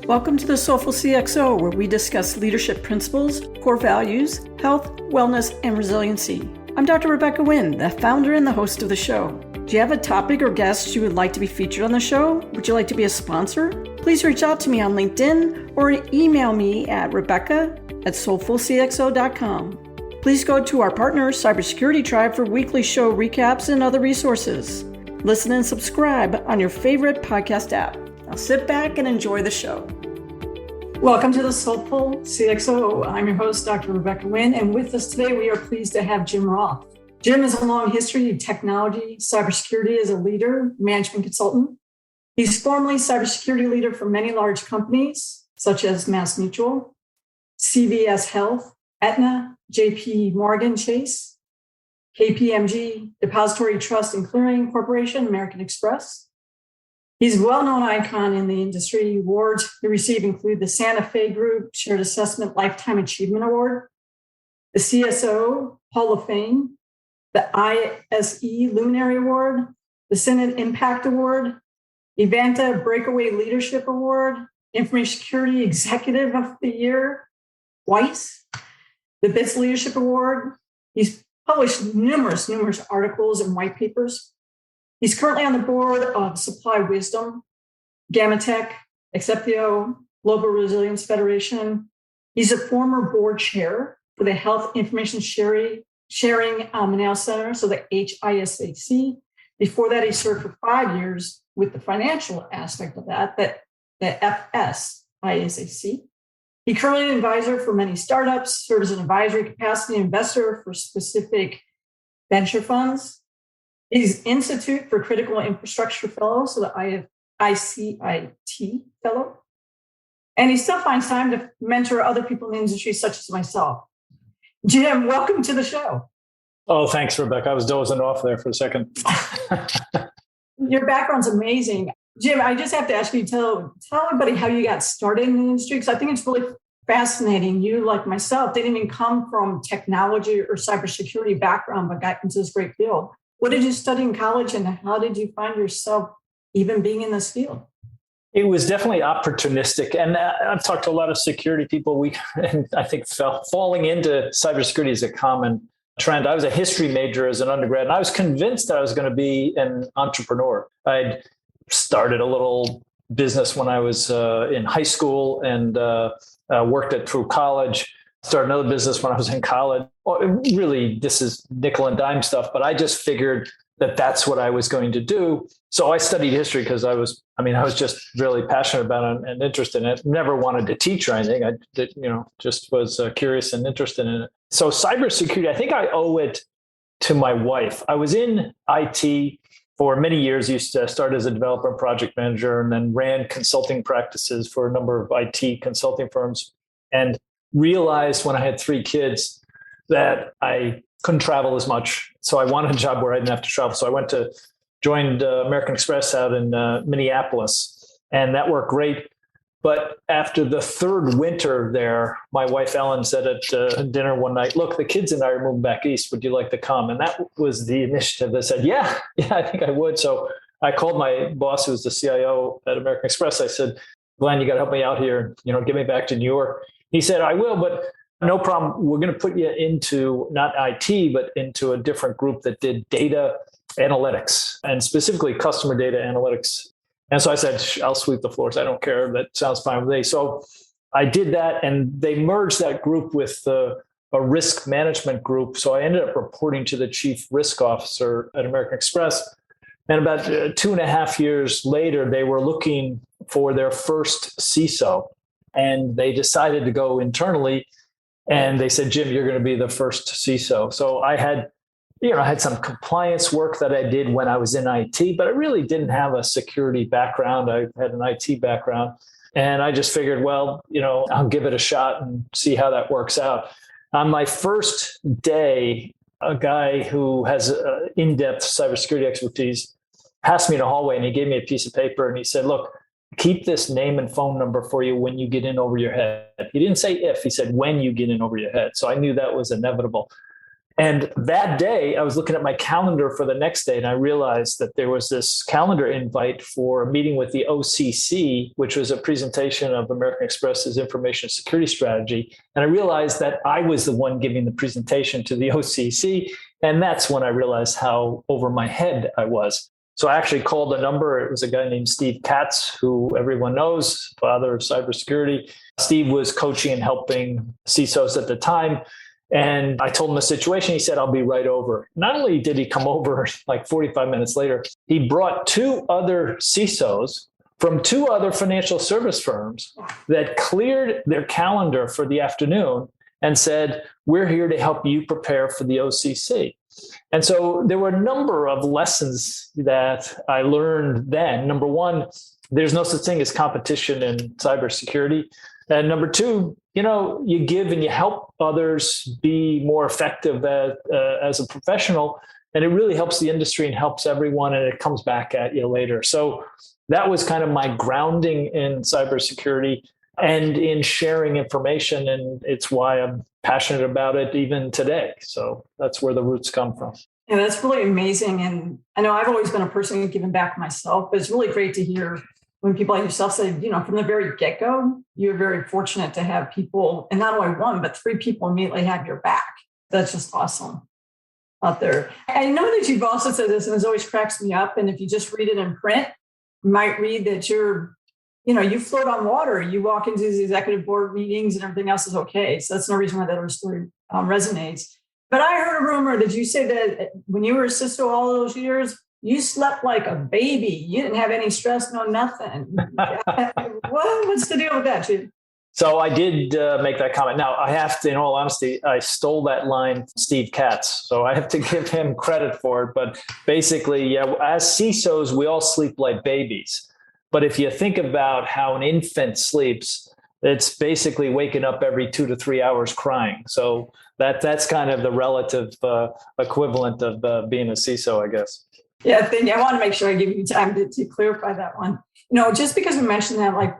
Welcome to the Soulful CXO, where we discuss leadership principles, core values, health, wellness, and resiliency. I'm Dr. Rebecca Wynn, the founder and the host of the show. Do you have a topic or guest you would like to be featured on the show? Would you like to be a sponsor? Please reach out to me on LinkedIn or email me at rebecca@soulfulcxo.com. Please go to our partner, Cybersecurity Tribe, for weekly show recaps and other resources. Listen and subscribe on your favorite podcast app. Now sit back and enjoy the show. Welcome to the Soulful CXO. I'm your host, Dr. Rebecca Wynn, and with us today, we are pleased to have Jim Roth. Jim has a long history in technology, cybersecurity as a leader, management consultant. He's formerly cybersecurity leader for many large companies, such as MassMutual, CVS Health, Aetna, JP Morgan Chase, KPMG, Depository Trust and Clearing Corporation, American Express. He's a well-known icon in the industry. Awards he received include the Santa Fe Group Shared Assessment Lifetime Achievement Award, the CISO Hall of Fame, the ISE Luminary Award, the Senate Impact Award, Evanta Breakaway Leadership Award, Information Security Executive of the Year, twice, the BITS Leadership Award. He's published numerous articles and white papers. He's currently on the board of Supply Wisdom, Gamatech, Exceptio, Global Resilience Federation. He's a former board chair for the Health Information Sharing Manal Center, so the HISAC. Before that, he served for 5 years with the financial aspect of that, the FSISAC. He currently an advisor for many startups, serves as an advisory capacity investor for specific venture funds. He's Institute for Critical Infrastructure Fellow, so the ICIT Fellow. And he still finds time to mentor other people in the industry, such as myself. Jim, welcome to the show. Oh, thanks, Rebecca. I was dozing off there for a second. Your background's amazing. Jim, I just have to ask you, tell everybody how you got started in the industry, because I think it's really fascinating. You, like myself, didn't even come from technology or cybersecurity background, but got into this great field. What did you study in college, and how did you find yourself even being in this field? It was definitely opportunistic. And I've talked to a lot of security people. And I think falling into cybersecurity is a common trend. I was a history major as an undergrad, and I was convinced that I was going to be an entrepreneur. I'd started a little business when I was in high school and worked it through college. Started another business when I was in college. Really, this is nickel and dime stuff, but I just figured that that's what I was going to do. So I studied history because I was just really passionate about it and interested in it. Never wanted to teach or anything. I did, just was curious and interested in it. So cybersecurity, I think I owe it to my wife. I was in IT for many years. Used to start as a developer and project manager, and then ran consulting practices for a number of IT consulting firms, and realized when I had 3 kids that I couldn't travel as much. So I wanted a job where I didn't have to travel. So I joined American Express out in Minneapolis, and that worked great. But after the 3rd winter there, my wife Ellen said at dinner one night, "Look, the kids and I are moving back east. Would you like to come?" And that was the initiative that said, yeah, I think I would. So I called my boss, who was the CIO at American Express. I said, "Glenn, you got to help me out here. Get me back to New York." He said, "I will, but no problem. We're going to put you into not IT, but into a different group that did data analytics, and specifically customer data analytics." And so I said, "I'll sweep the floors. I don't care. That sounds fine with me." So I did that, and they merged that group with a risk management group. So I ended up reporting to the chief risk officer at American Express. And about 2.5 years later, they were looking for their first CISO. And they decided to go internally, and they said, "Jim, you're going to be the first CISO." So I had some compliance work that I did when I was in IT, but I really didn't have a security background. I had an IT background, and I just figured, well, I'll give it a shot and see how that works out. On my first day, a guy who has in-depth cybersecurity expertise passed me in the hallway, and he gave me a piece of paper, and he said, "Look, keep this name and phone number for you when you get in over your head." He didn't say if, he said when you get in over your head. So I knew that was inevitable. And that day, I was looking at my calendar for the next day, and I realized that there was this calendar invite for a meeting with the OCC, which was a presentation of American Express's information security strategy. And I realized that I was the one giving the presentation to the OCC. And that's when I realized how over my head I was. So I actually called a number. It was a guy named Steve Katz, who everyone knows, father of cybersecurity. Steve was coaching and helping CISOs at the time. And I told him the situation. He said, I'll be right over. Not only did he come over like 45 minutes later, he brought two other CISOs from two other financial service firms that cleared their calendar for the afternoon and said, we're here to help you prepare for the OCC. And so there were a number of lessons that I learned then. Number one, there's no such thing as competition in cybersecurity. And number two, you give and you help others be more effective as a professional, and it really helps the industry and helps everyone, and it comes back at you later. So that was kind of my grounding in cybersecurity and in sharing information, and it's why I'm passionate about it even today. So that's where the roots come from. Yeah, that's really amazing. And I know I've always been a person who's given back myself, but it's really great to hear when people like yourself say, from the very get-go, you're very fortunate to have people, and not only one, but three people immediately have your back. That's just awesome out there. I know that you've also said this, and it always cracks me up. And if you just read it in print, you might read that you float on water. You walk into these executive board meetings and everything else is okay. So that's no reason why that other story resonates. But I heard a rumor that you say that when you were a CISO all those years, you slept like a baby. You didn't have any stress, no nothing. What's the deal with that, Jim? So I did make that comment. Now, I have to, in all honesty, I stole that line from Steve Katz. So I have to give him credit for it. But basically, as CISOs, we all sleep like babies. But if you think about how an infant sleeps, it's basically waking up every 2 to 3 hours crying. So that's kind of the relative equivalent of being a CISO, I guess. Yeah, thank you. I want to make sure I give you time to clarify that one. Just because we mentioned that,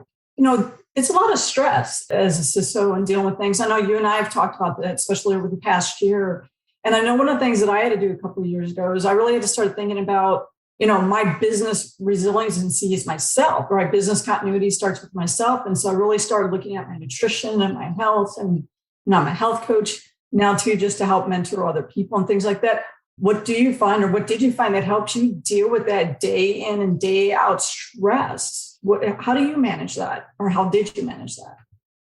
it's a lot of stress as a CISO and dealing with things. I know you and I have talked about that, especially over the past year. And I know one of the things that I had to do a couple of years ago is I really had to start thinking about, my business resiliency is myself, right? Business continuity starts with myself. And so I really started looking at my nutrition and my health, and I'm a health coach now too, just to help mentor other people and things like that. What do you find, or what did you find that helps you deal with that day in and day out stress? How do you manage that, or how did you manage that?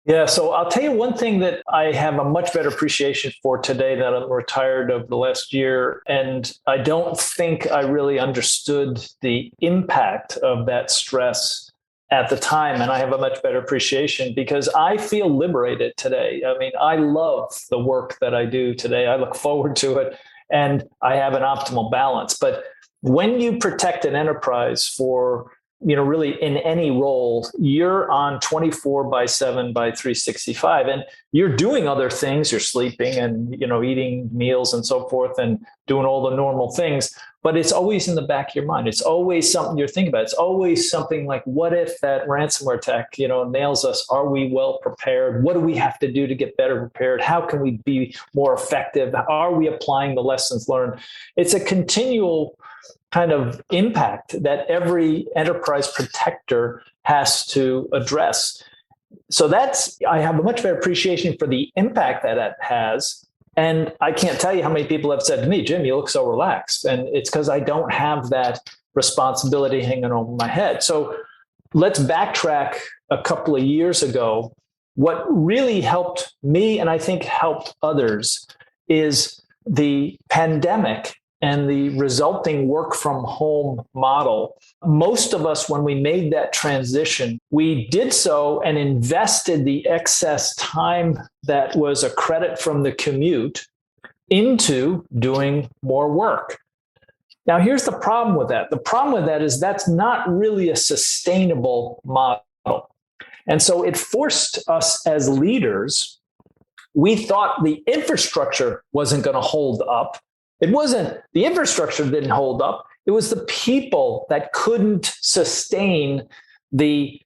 Yeah, so I'll tell you one thing that I have a much better appreciation for today that I'm retired over the last year. And I don't think I really understood the impact of that stress at the time. And I have a much better appreciation because I feel liberated today. I mean, I love the work that I do today. I look forward to it. And I have an optimal balance. But when you protect an enterprise for, really in any role, you're on 24/7 by 365, and you're doing other things. You're sleeping and, eating meals and so forth and doing all the normal things. But it's always in the back of your mind. It's always something you're thinking about. It's always something like, what if that ransomware attack, nails us? Are we well prepared? What do we have to do to get better prepared? How can we be more effective? Are we applying the lessons learned? It's a continual kind of impact that every enterprise protector has to address. So I have a much better appreciation for the impact that has. And I can't tell you how many people have said to me, Jim, you look so relaxed. And it's because I don't have that responsibility hanging over my head. So let's backtrack a couple of years ago. What really helped me, and I think helped others, is the pandemic and the resulting work from home model. Most of us, when we made that transition, we did so and invested the excess time that was a credit from the commute into doing more work. Now, here's the problem with that. The problem with that is that's not really a sustainable model. And so it forced us as leaders, we thought the infrastructure wasn't going to hold up. It wasn't the infrastructure didn't hold up. It was the people that couldn't sustain the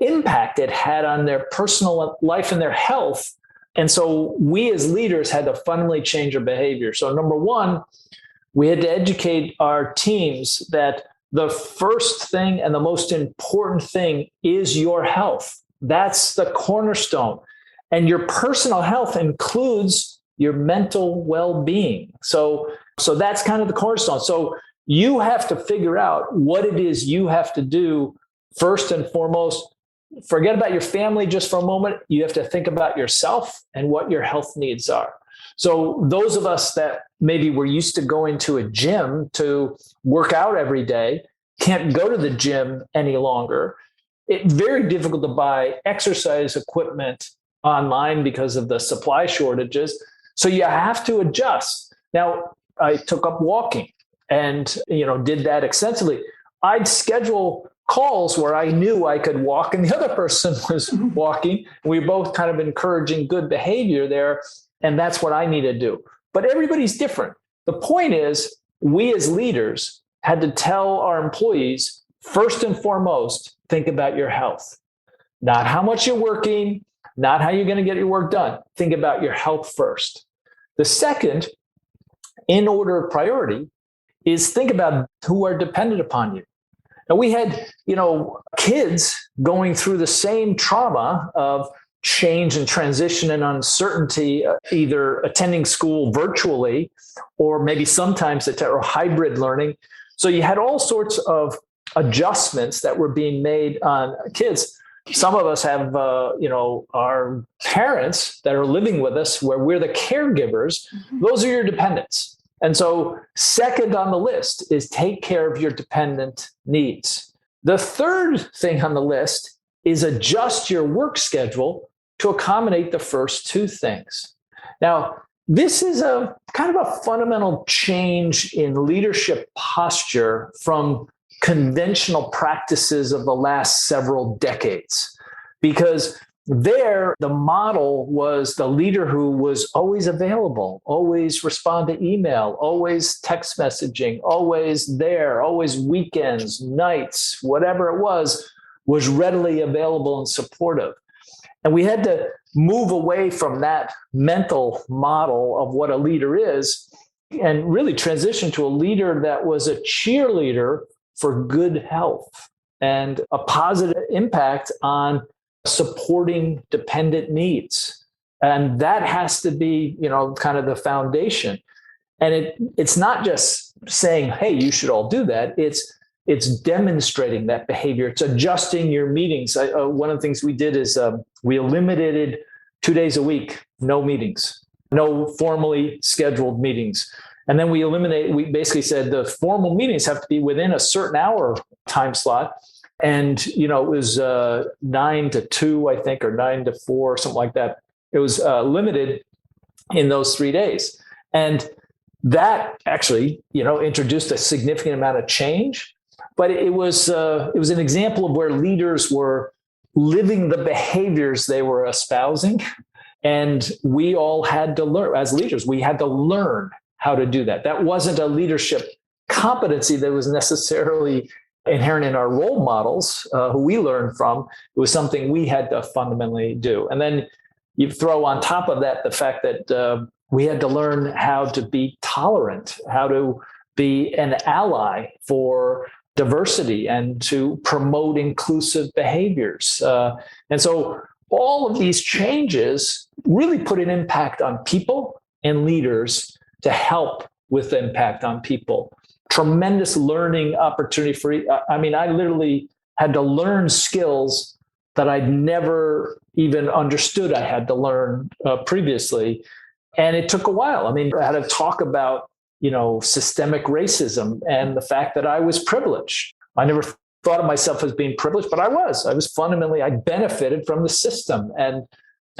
impact it had on their personal life and their health And so we as leaders had to fundamentally change our behavior. So number one, we had to educate our teams that the first thing and the most important thing is your health. That's the cornerstone. And your personal health includes your mental well-being. So that's kind of the cornerstone. So you have to figure out what it is you have to do first and foremost. Forget about your family just for a moment. You have to think about yourself and what your health needs are. So those of us that maybe were used to going to a gym to work out every day can't go to the gym any longer. It's very difficult to buy exercise equipment online because of the supply shortages. So you have to adjust. Now, I took up walking and, did that extensively. I'd schedule calls where I knew I could walk and the other person was walking. We were both kind of encouraging good behavior there. And that's what I need to do. But everybody's different. The point is, we as leaders had to tell our employees, first and foremost, think about your health. Not how much you're working, not how you're going to get your work done. Think about your health first. The second, in order of priority, is think about who are dependent upon you. Now, we had, kids going through the same trauma of change and transition and uncertainty, either attending school virtually or maybe sometimes or hybrid learning. So you had all sorts of adjustments that were being made on kids. Some of us have, our parents that are living with us where we're the caregivers. Those are your dependents. And so second on the list is take care of your dependent needs. The third thing on the list is adjust your work schedule to accommodate the first two things. Now, this is a kind of a fundamental change in leadership posture from conventional practices of the last several decades, because there, the model was the leader who was always available, always respond to email, always text messaging, always there, always weekends, nights, whatever it was readily available and supportive. And we had to move away from that mental model of what a leader is and really transition to a leader that was a cheerleader for good health and a positive impact on supporting dependent needs. And that has to be, kind of the foundation. And it's not just saying, hey, you should all do that. It's demonstrating that behavior. It's adjusting your meetings. One of the things we did is we eliminated 2 days a week, no meetings, no formally scheduled meetings. And then we basically said the formal meetings have to be within a certain hour time slot. And, it was 9 to 2, I think, or 9 to 4, something like that. It was limited in those 3 days. And that actually, introduced a significant amount of change. But it was an example of where leaders were living the behaviors they were espousing. And we all had to learn, as leaders, we had to learn how to do that. That wasn't a leadership competency that was necessarily inherent in our role models, who we learned from. It was something we had to fundamentally do. And then you throw on top of that the fact that we had to learn how to be tolerant, how to be an ally for diversity and to promote inclusive behaviors. And so all of these changes really put an impact on people and leaders to help with the impact on people. Tremendous learning opportunity I literally had to learn skills that I'd never even understood I had to learn previously. And it took a while. I had to talk about, systemic racism and the fact that I was privileged. I never thought of myself as being privileged, but I was fundamentally, I benefited from the system. And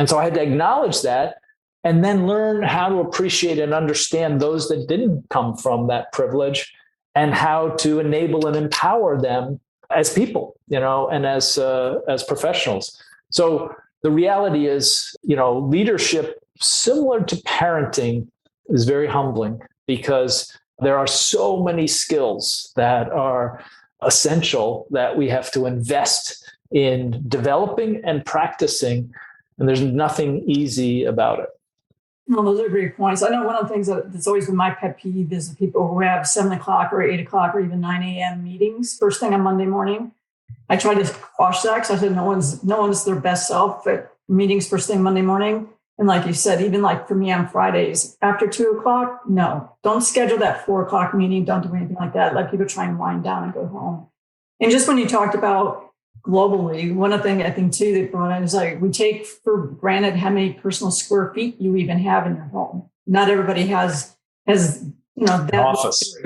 so I had to acknowledge that and then learn how to appreciate and understand those that didn't come from that privilege and how to enable and empower them as people, and as professionals. So the reality is, leadership, similar to parenting, is very humbling because there are so many skills that are essential that we have to invest in developing and practicing And there's nothing easy about it. Well, those are great points. I know one of the things that's always been my pet peeve is the people who have 7 o'clock or 8 o'clock or even 9 a.m. meetings first thing on Monday morning. I try to quash that because I said no one's their best self at meetings first thing Monday morning. And like you said, even like for me on Fridays after 2 o'clock, no, don't schedule that 4 o'clock meeting. Don't do anything like that. Let people try and wind down and go home. And just when you talked about globally, one of the things I think too that brought in is like we take for granted how many personal square feet you even have in your home. Not everybody has that office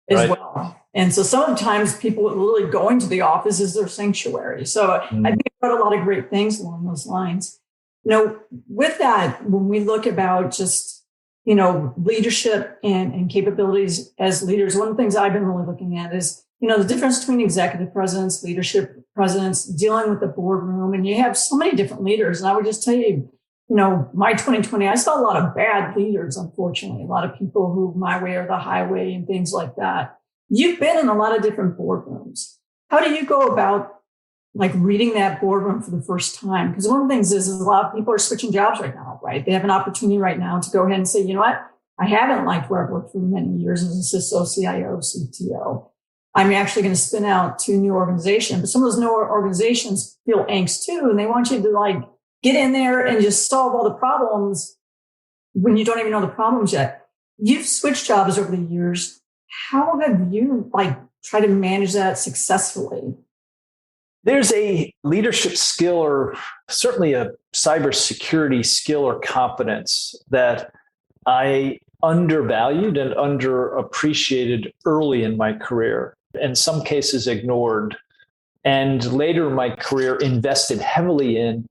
as well. And so sometimes people literally going to the office is their sanctuary. So I think about a lot of great things along those lines. With that, when we look about just, leadership and capabilities as leaders, one of the things I've been really looking at is, the difference between executive presidents, leadership presidents, dealing with the boardroom, and you have so many different leaders. And I would just tell you, my 2020, I saw a lot of bad leaders, unfortunately, a lot of people who my way or the highway and things like that. You've been in a lot of different boardrooms. How do you go about reading that boardroom for the first time? Because one of the things is a lot of people are switching jobs right now, right? They have an opportunity right now to go ahead and say, you know what? I haven't liked where I've worked for many years as a CISO, CIO, CTO. I'm actually going to spin out to a new organization. But some of those new organizations feel angst too. And they want you to get in there and just solve all the problems when you don't even know the problems yet. You've switched jobs over the years. How have you tried to manage that successfully? There's a leadership skill or certainly a cybersecurity skill or competence that I undervalued and underappreciated early in my career, in some cases ignored, and later in my career invested heavily in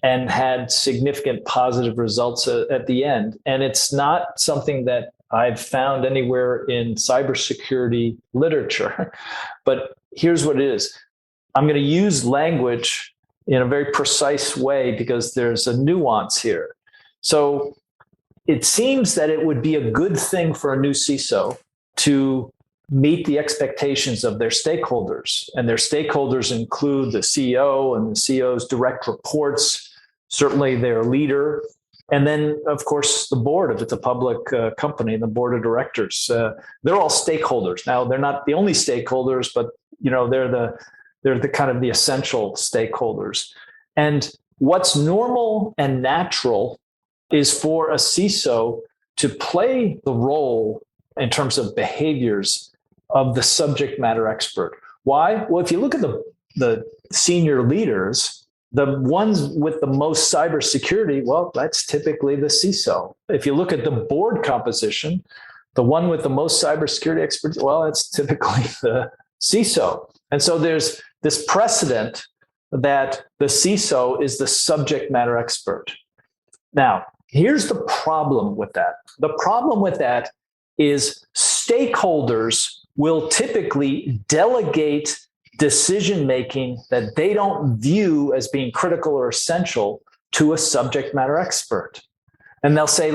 and had significant positive results at the end. And it's not something that I've found anywhere in cybersecurity literature, but here's what it is. I'm going to use language in a very precise way because there's a nuance here. So it seems that it would be a good thing for a new CISO to meet the expectations of their stakeholders. And their stakeholders include the CEO and the CEO's direct reports, certainly their leader, and then, of course, the board, if it's a public company, the board of directors. They're all stakeholders. Now, they're not the only stakeholders, but they're the kind of the essential stakeholders. And what's normal and natural is for a CISO to play the role in terms of behaviors of the subject matter expert. Why? Well, if you look at the senior leaders, the ones with the most cybersecurity, well, that's typically the CISO. If you look at the board composition, the one with the most cybersecurity experts, well, it's typically the CISO. And so there's this precedent that the CISO is the subject matter expert. Now, here's the problem with that. The problem with that is stakeholders will typically delegate decision-making that they don't view as being critical or essential to a subject matter expert. And they'll say,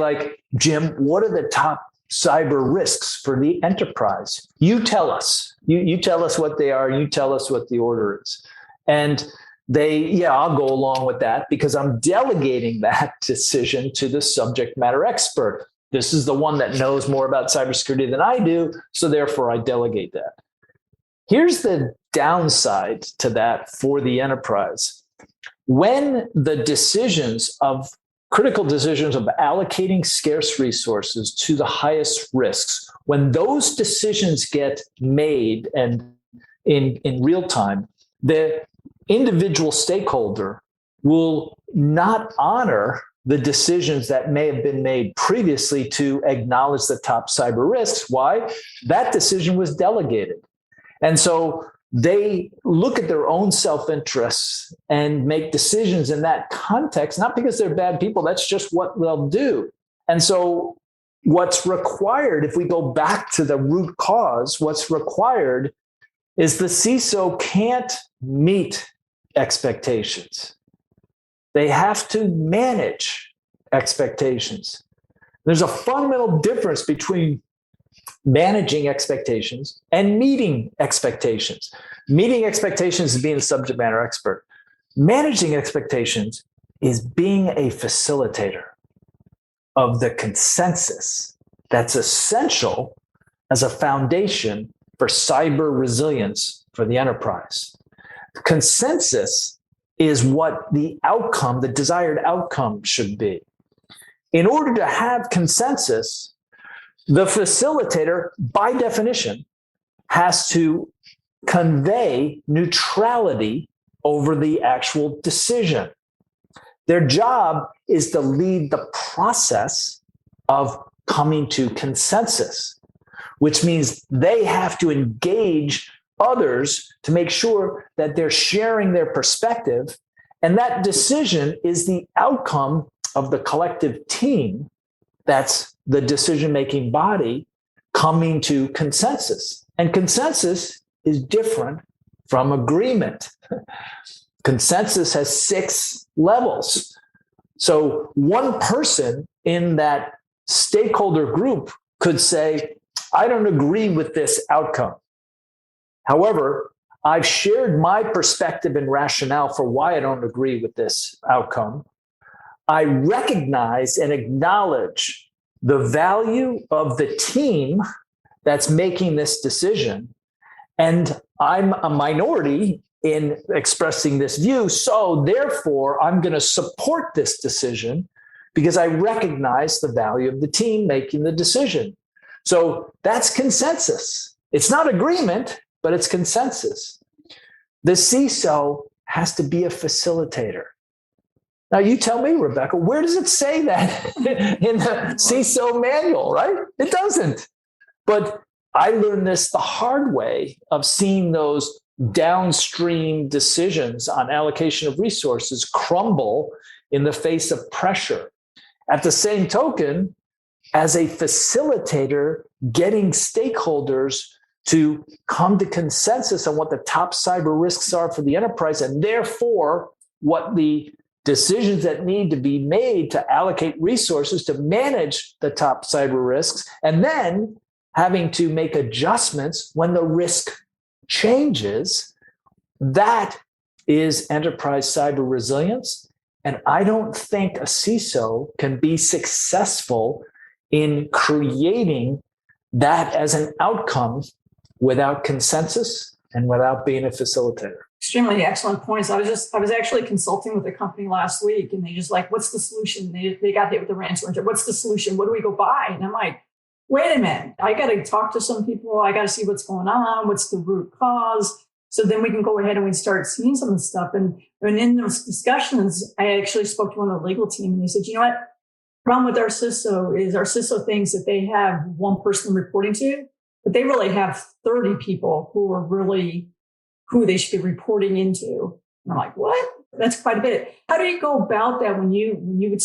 Jim, what are the top cyber risks for the enterprise? You tell us. You tell us what they are. You tell us what the order is. And I'll go along with that because I'm delegating that decision to the subject matter expert. This is the one that knows more about cybersecurity than I do, so therefore I delegate that. Here's the downside to that for the enterprise. When the critical decisions of allocating scarce resources to the highest risks, when those decisions get made and in real time, the individual stakeholder will not honor the decisions that may have been made previously to acknowledge the top cyber risks. Why? That decision was delegated. And so they look at their own self-interests and make decisions in that context, not because they're bad people, that's just what they'll do. And so what's required, if we go back to the root cause, what's required is the CISO can't meet expectations. They have to manage expectations. There's a fundamental difference between managing expectations and meeting expectations. Meeting expectations is being a subject matter expert. Managing expectations is being a facilitator of the consensus that's essential as a foundation for cyber resilience for the enterprise. Consensus is what the outcome, the desired outcome should be. In order to have consensus, the facilitator, by definition, has to convey neutrality over the actual decision. Their job is to lead the process of coming to consensus, which means they have to engage others to make sure that they're sharing their perspective. And that decision is the outcome of the collective team, that's the decision-making body, coming to consensus. And consensus is different from agreement. Consensus has 6 levels. So one person in that stakeholder group could say, I don't agree with this outcome. However, I've shared my perspective and rationale for why I don't agree with this outcome. I recognize and acknowledge the value of the team that's making this decision. And I'm a minority in expressing this view. So therefore, I'm going to support this decision because I recognize the value of the team making the decision. So that's consensus. It's not agreement, but it's consensus. The CISO has to be a facilitator. Now, you tell me, Rebecca, where does it say that in the CISO manual, right? It doesn't. But I learned this the hard way of seeing those downstream decisions on allocation of resources crumble in the face of pressure. At the same token, as a facilitator, getting stakeholders to come to consensus on what the top cyber risks are for the enterprise, and therefore what the decisions that need to be made to allocate resources to manage the top cyber risks, and then having to make adjustments when the risk changes. That is enterprise cyber resilience. And I don't think a CISO can be successful in creating that as an outcome without consensus and without being a facilitator. Extremely excellent points. I was actually consulting with a company last week, and they just like, what's the solution? They got hit with the ransomware. What's the solution? What do we go buy? And I'm like, wait a minute. I got to talk to some people. I got to see what's going on. What's the root cause? So then we can go ahead and we start seeing some of the stuff. And in those discussions, I actually spoke to one of the legal team, and they said, you know what? The problem with our CISO is our CISO thinks that they have one person reporting to, but they really have 30 people who are really who they should be reporting into. And I'm like, what? That's quite a bit. How do you go about that when you would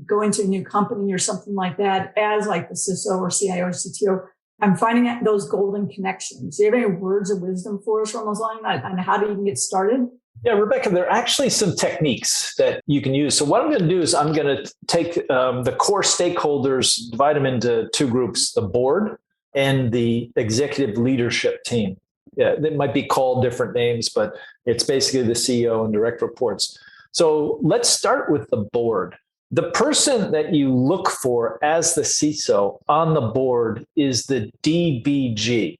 go into a new company or something like that as like the CISO or CIO or CTO? I'm finding out those golden connections. Do you have any words of wisdom for us from those lines on how to even get started? Yeah, Rebecca, there are actually some techniques that you can use. So what I'm going to do is I'm going to take the core stakeholders, divide them into 2 groups, the board and the executive leadership team. Yeah, they might be called different names, but it's basically the CEO and direct reports. So let's start with the board. The person that you look for as the CISO on the board is the DBG.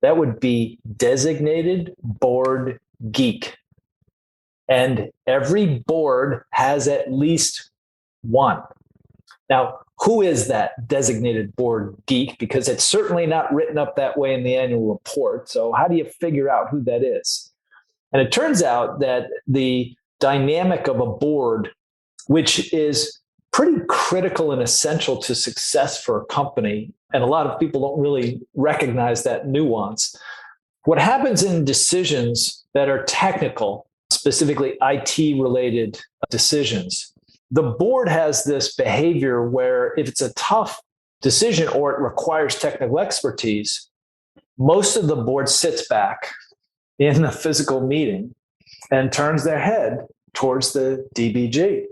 That would be designated board geek. And every board has at least one. Now, who is that designated board geek? Because it's certainly not written up that way in the annual report. So how do you figure out who that is? And it turns out that the dynamic of a board, which is pretty critical and essential to success for a company, and a lot of people don't really recognize that nuance. What happens in decisions that are technical, specifically IT-related decisions, the board has this behavior where if it's a tough decision or it requires technical expertise, most of the board sits back in the physical meeting and turns their head towards the DBG.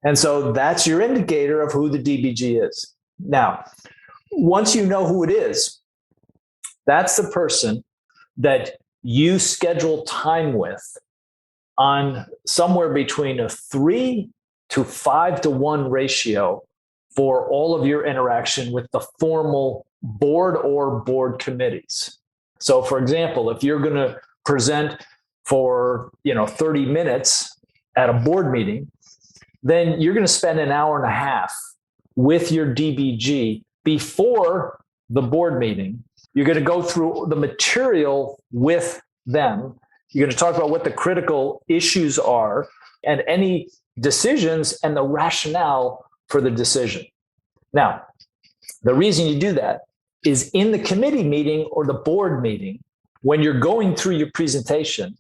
And so that's your indicator of who the DBG is. Now, once you know who it is, that's the person that you schedule time with on somewhere between a 3 to 5 to 1 ratio for all of your interaction with the formal board or board committees. So for example, if you're going to present for 30 minutes at a board meeting, then you're going to spend an hour and a half with your DBG before the board meeting. You're going to go through the material with them. You're going to talk about what the critical issues are and any decisions and the rationale for the decision. Now, the reason you do that is in the committee meeting or the board meeting, when you're going through your presentation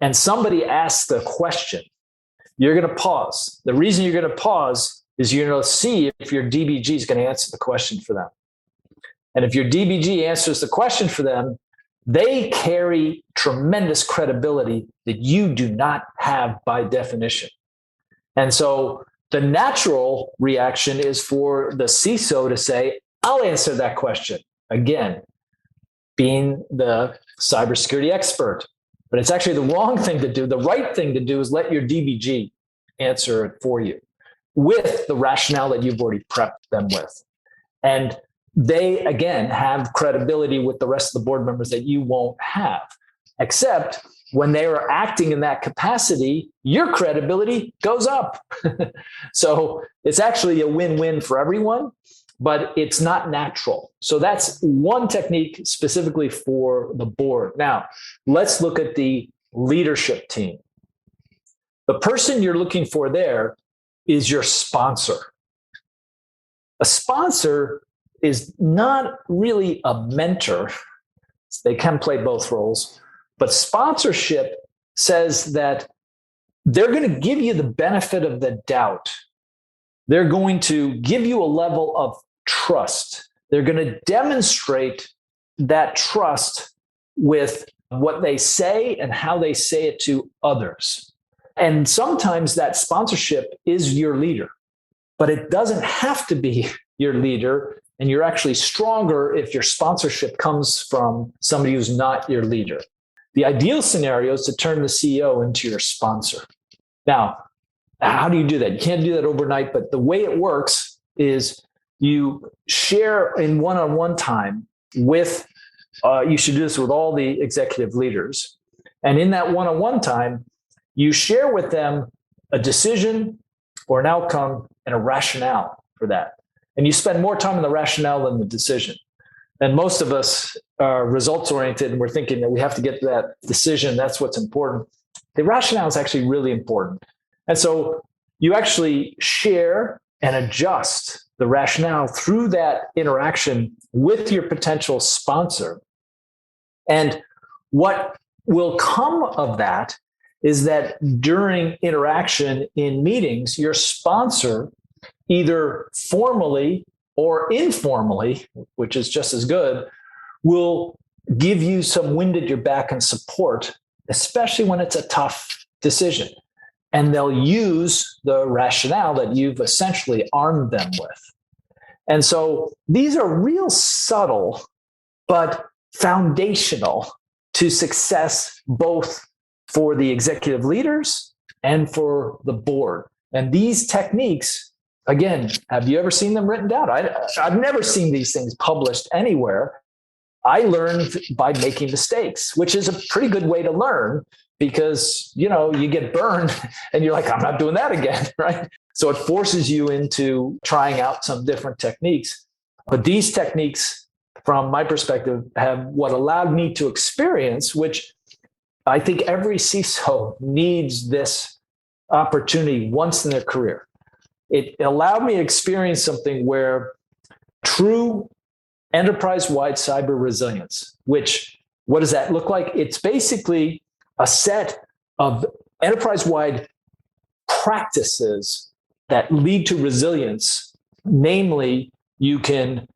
and somebody asks a question, you're going to pause. The reason you're going to pause is you're going to see if your DBG is going to answer the question for them. And if your DBG answers the question for them, they carry tremendous credibility that you do not have by definition. And so the natural reaction is for the CISO to say, I'll answer that question. Again, being the cybersecurity expert. But it's actually the wrong thing to do. The right thing to do is let your DBG answer it for you with the rationale that you've already prepped them with. And they, again, have credibility with the rest of the board members that you won't have, except when they are acting in that capacity, your credibility goes up. So it's actually a win-win for everyone, but it's not natural. So that's one technique specifically for the board. Now, let's look at the leadership team. The person you're looking for there is your sponsor. A sponsor is not really a mentor. They can play both roles, but sponsorship says that they're going to give you the benefit of the doubt. They're going to give you a level of trust. They're going to demonstrate that trust with what they say and how they say it to others. And sometimes that sponsorship is your leader, but it doesn't have to be your leader. And you're actually stronger if your sponsorship comes from somebody who's not your leader. The ideal scenario is to turn the CEO into your sponsor. Now, how do you do that? You can't do that overnight, but the way it works is you share in one-on-one time with, you should do this with all the executive leaders. And in that one-on-one time, you share with them a decision or an outcome and a rationale for that. And you spend more time on the rationale than the decision. And most of us are results oriented and we're thinking that we have to get to that decision. That's what's important. The rationale is actually really important. And so you actually share and adjust the rationale through that interaction with your potential sponsor. And what will come of that is that during interaction in meetings, your sponsor, either formally or informally, which is just as good, will give you some wind at your back and support, especially when it's a tough decision. And they'll use the rationale that you've essentially armed them with. And so these are real subtle, but foundational to success, both for the executive leaders and for the board. And these techniques, again, have you ever seen them written down? I've never seen these things published anywhere. I learned by making mistakes, which is a pretty good way to learn because, you get burned and you're like, I'm not doing that again, right? So it forces you into trying out some different techniques. But these techniques, from my perspective, have what allowed me to experience, which I think every CISO needs this opportunity once in their career. It allowed me to experience something where true enterprise-wide cyber resilience, which, what does that look like? It's basically a set of enterprise-wide practices that lead to resilience. Namely, you can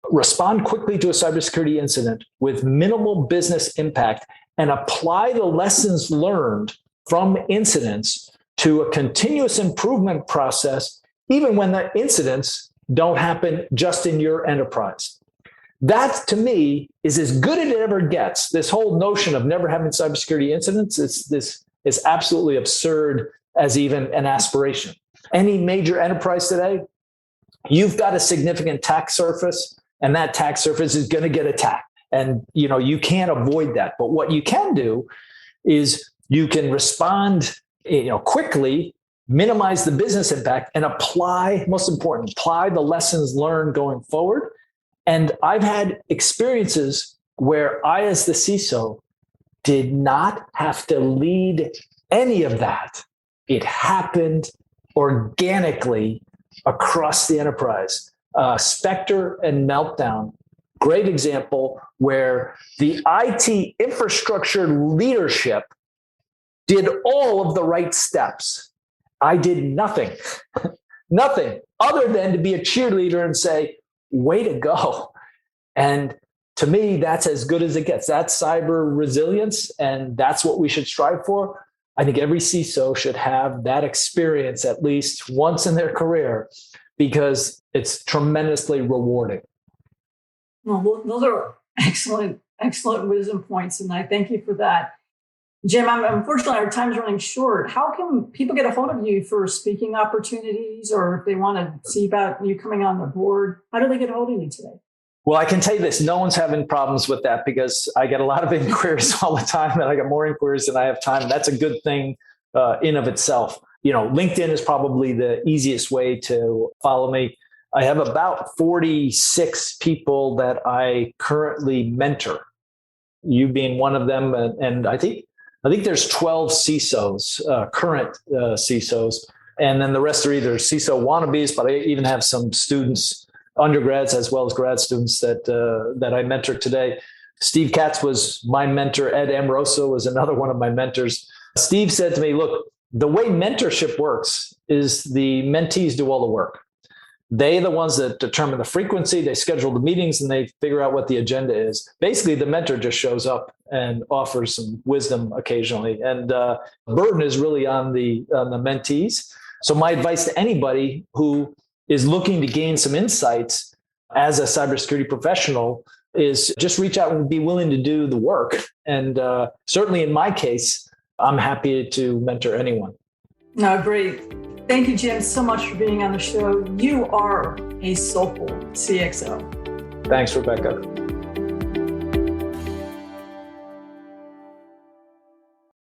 respond quickly to a cybersecurity incident with minimal business impact and apply the lessons learned from incidents to a continuous improvement process, even when the incidents don't happen just in your enterprise. That, to me, is as good as it ever gets. This whole notion of never having cybersecurity incidents, it's this is absolutely absurd as even an aspiration. Any major enterprise today, you've got a significant attack surface, and that attack surface is going to get attacked. And, you can't avoid that. But what you can do is you can respond, quickly, minimize the business impact, and apply the lessons learned going forward. And I've had experiences where I, as the CISO, did not have to lead any of that. It happened organically across the enterprise. Spectre and Meltdown, great example where the IT infrastructure leadership did all of the right steps. I did nothing other than to be a cheerleader and say, way to go. And to me, that's as good as it gets. That's cyber resilience, and that's what we should strive for. I think every CISO should have that experience at least once in their career because it's tremendously rewarding. Well, those are excellent wisdom points, and I thank you for that. Jim, unfortunately, our time's running short. How can people get a hold of you for speaking opportunities, or if they want to see about you coming on the board? How do they get a hold of you today? Well, I can tell you this, no one's having problems with that because I get a lot of inquiries all the time, and I get more inquiries than I have time. That's a good thing in of itself. LinkedIn is probably the easiest way to follow me. I have about 46 people that I currently mentor, you being one of them. And I think there's 12 CISOs, current CISOs, and then the rest are either CISO wannabes, but I even have some students, undergrads as well as grad students that I mentor today. Steve Katz was my mentor. Ed Amoroso was another one of my mentors. Steve said to me, look, the way mentorship works is the mentees do all the work. They're the ones that determine the frequency, they schedule the meetings, and they figure out what the agenda is. Basically, the mentor just shows up and offers some wisdom occasionally. And burden is really on the mentees. So my advice to anybody who is looking to gain some insights as a cybersecurity professional is just reach out and be willing to do the work. And certainly in my case, I'm happy to mentor anyone. No, great. Thank you, Jim, so much for being on the show. You are a soulful CXO. Thanks, Rebecca.